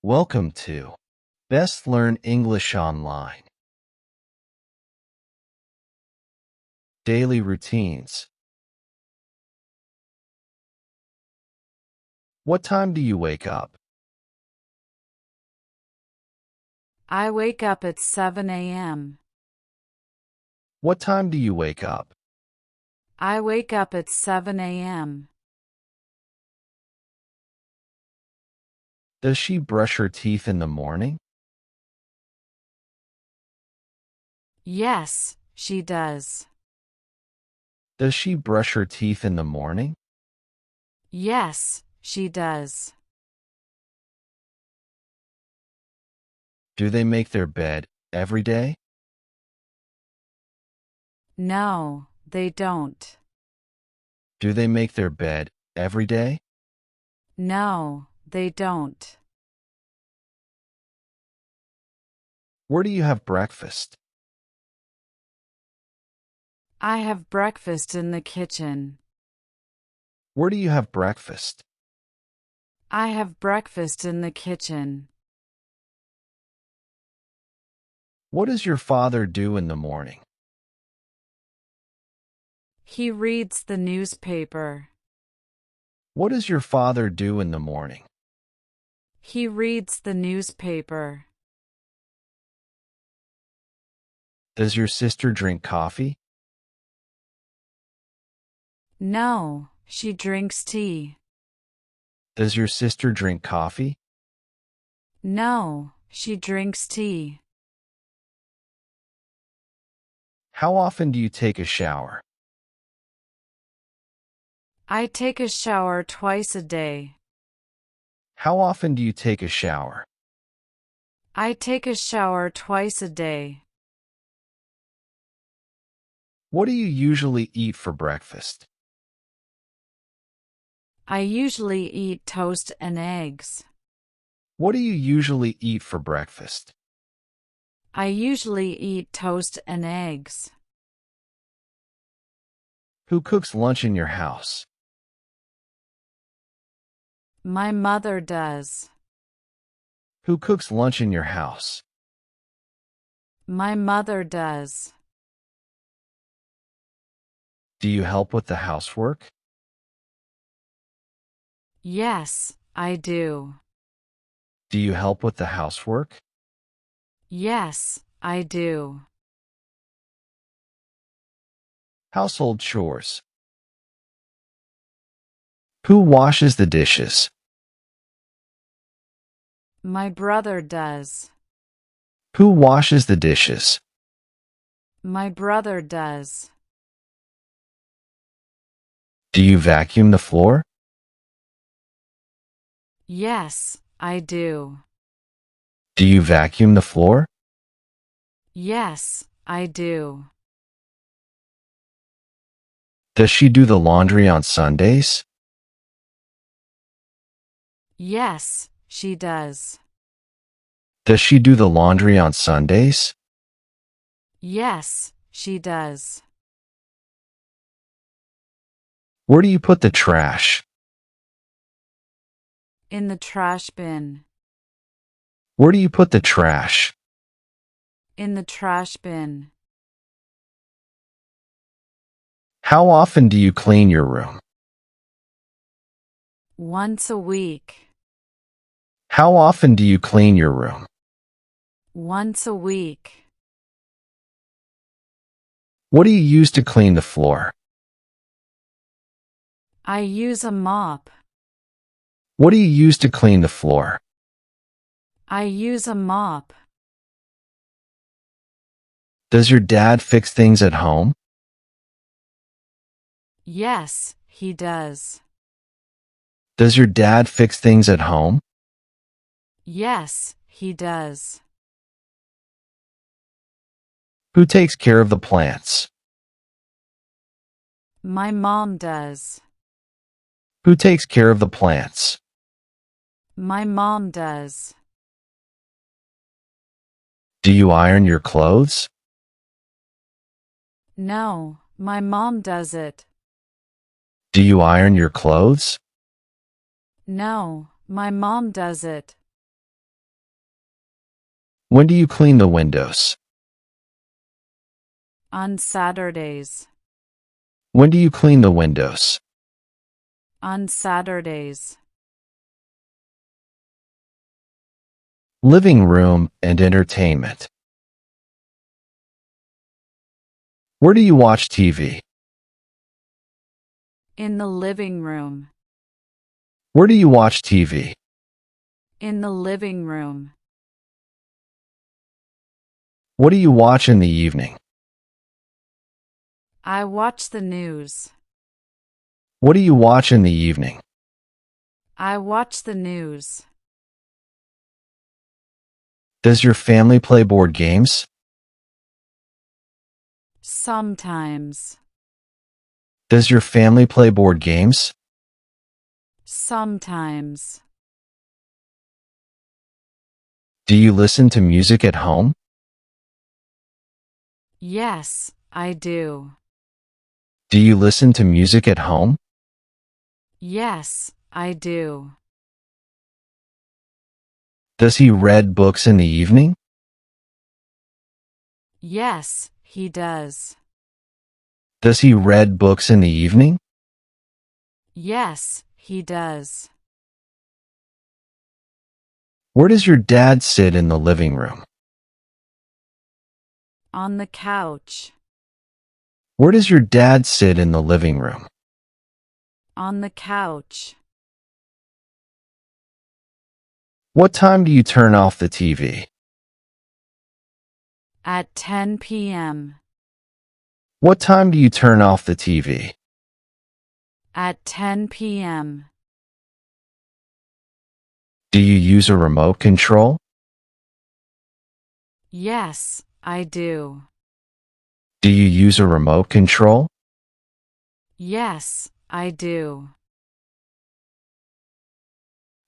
Welcome to Best Learn English Online. Daily routines. What time do you wake up? I wake up at 7 a.m. What time do you wake up? I wake up at 7 a.m. Does she brush her teeth in the morning? Yes, she does. Does she brush her teeth in the morning? Yes, she does. Do they make their bed every day? No, they don't. Do they make their bed every day? No, they don't. Where do you have breakfast? I have breakfast in the kitchen. Where do you have breakfast? I have breakfast in the kitchen. What does your father do in the morning? He reads the newspaper. What does your father do in the morning? He reads the newspaper. Does your sister drink coffee? No, she drinks tea. Does your sister drink coffee? No, she drinks tea. How often do you take a shower? I take a shower twice a day. How often do you take a shower? I take a shower twice a day. What do you usually eat for breakfast? I usually eat toast and eggs. What do you usually eat for breakfast? I usually eat toast and eggs. Who cooks lunch in your house? My mother does. Who cooks lunch in your house? My mother does. Do you help with the housework? Yes, I do. Do you help with the housework? Yes, I do. Household chores. Who washes the dishes? My brother does. Who washes the dishes? My brother does. Do you vacuum the floor? Yes, I do. Do you vacuum the floor? Yes, I do. Does she do the laundry on Sundays? Yes, she does. Does she do the laundry on Sundays? Yes, she does. Where do you put the trash? In the trash bin. Where do you put the trash? In the trash bin. How often do you clean your room? Once a week. How often do you clean your room? Once a week. What do you use to clean the floor? I use a mop. What do you use to clean the floor? I use a mop. Does your dad fix things at home? Yes, he does. Does your dad fix things at home? Yes, he does. Who takes care of the plants? My mom does. Who takes care of the plants? My mom does. Do you iron your clothes? No, my mom does it. Do you iron your clothes? No, my mom does it. When do you clean the windows? On Saturdays. When do you clean the windows? On Saturdays. Living room and entertainment. Where do you watch TV? In the living room. Where do you watch TV? In the living room. What do you watch in the evening? I watch the news. What do you watch in the evening? I watch the news. Does your family play board games? Sometimes. Does your family play board games? Sometimes. Do you listen to music at home? Yes, I do. Do you listen to music at home? Yes, I do. Does he read books in the evening? Yes, he does. Does he read books in the evening? Yes, he does. Where does your dad sit in the living room? On the couch. Where does your dad sit in the living room? On the couch. What time do you turn off the TV? At 10 p.m. What time do you turn off the TV? At 10 p.m. Do you use a remote control? Yes, I do. Do you use a remote control? Yes, I do.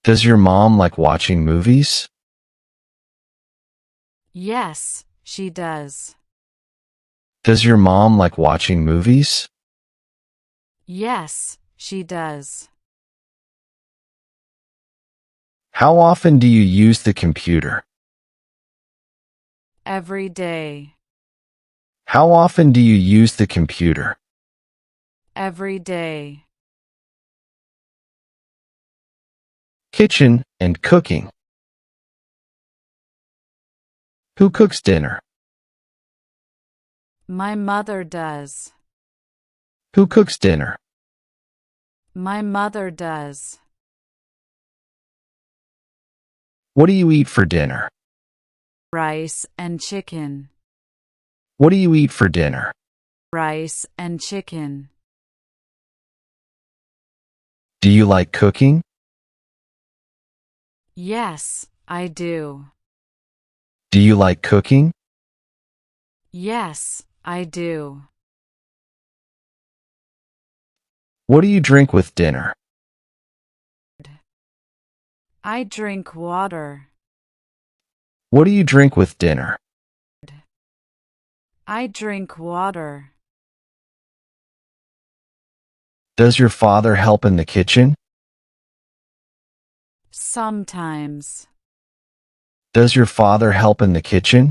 Does your mom like watching movies? Yes, she does. Does your mom like watching movies? Yes, she does. How often do you use the computer? Every day. How often do you use the computer? Every day. Kitchen and cooking. Who cooks dinner? My mother does. Who cooks dinner? My mother does. What do you eat for dinner? Rice and chicken. What do you eat for dinner? Rice and chicken. Do you like cooking? Yes, I do. Do you like cooking? Yes, I do. What do you drink with dinner? I drink water. What do you drink with dinner? I drink water. Does your father help in the kitchen? Sometimes. Does your father help in the kitchen?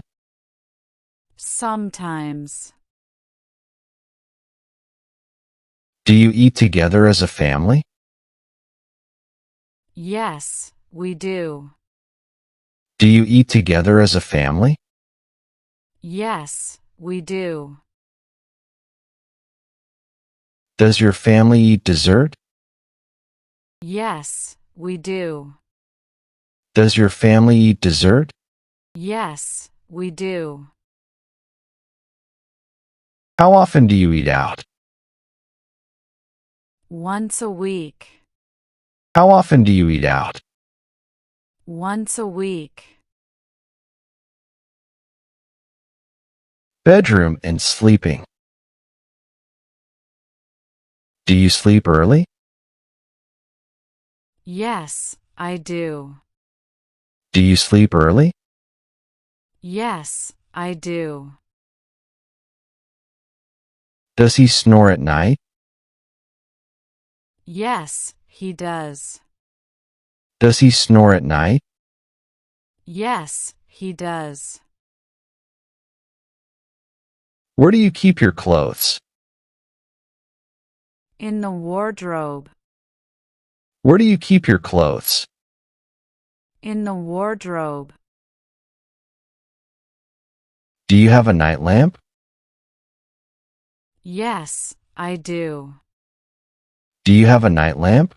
Sometimes. Do you eat together as a family? Yes, we do. Do you eat together as a family? Yes, we do. Does your family eat dessert? Yes, we do. Does your family eat dessert? Yes, we do. How often do you eat out? Once a week. How often do you eat out? Once a week. Bedroom and sleeping. Do you sleep early? Yes, I do. Do you sleep early? Yes, I do. Does he snore at night? Yes, he does. Does he snore at night? Yes, He does. Where do you keep your clothes? In the wardrobe. Where do you keep your clothes? In the wardrobe. Do you have a night lamp? Yes, I do. Do you have a night lamp?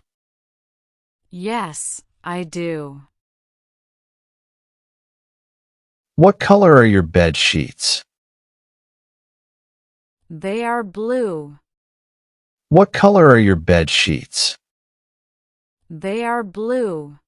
Yes, I do. What color are your bed sheets? They are blue. What color are your bed sheets? They are blue.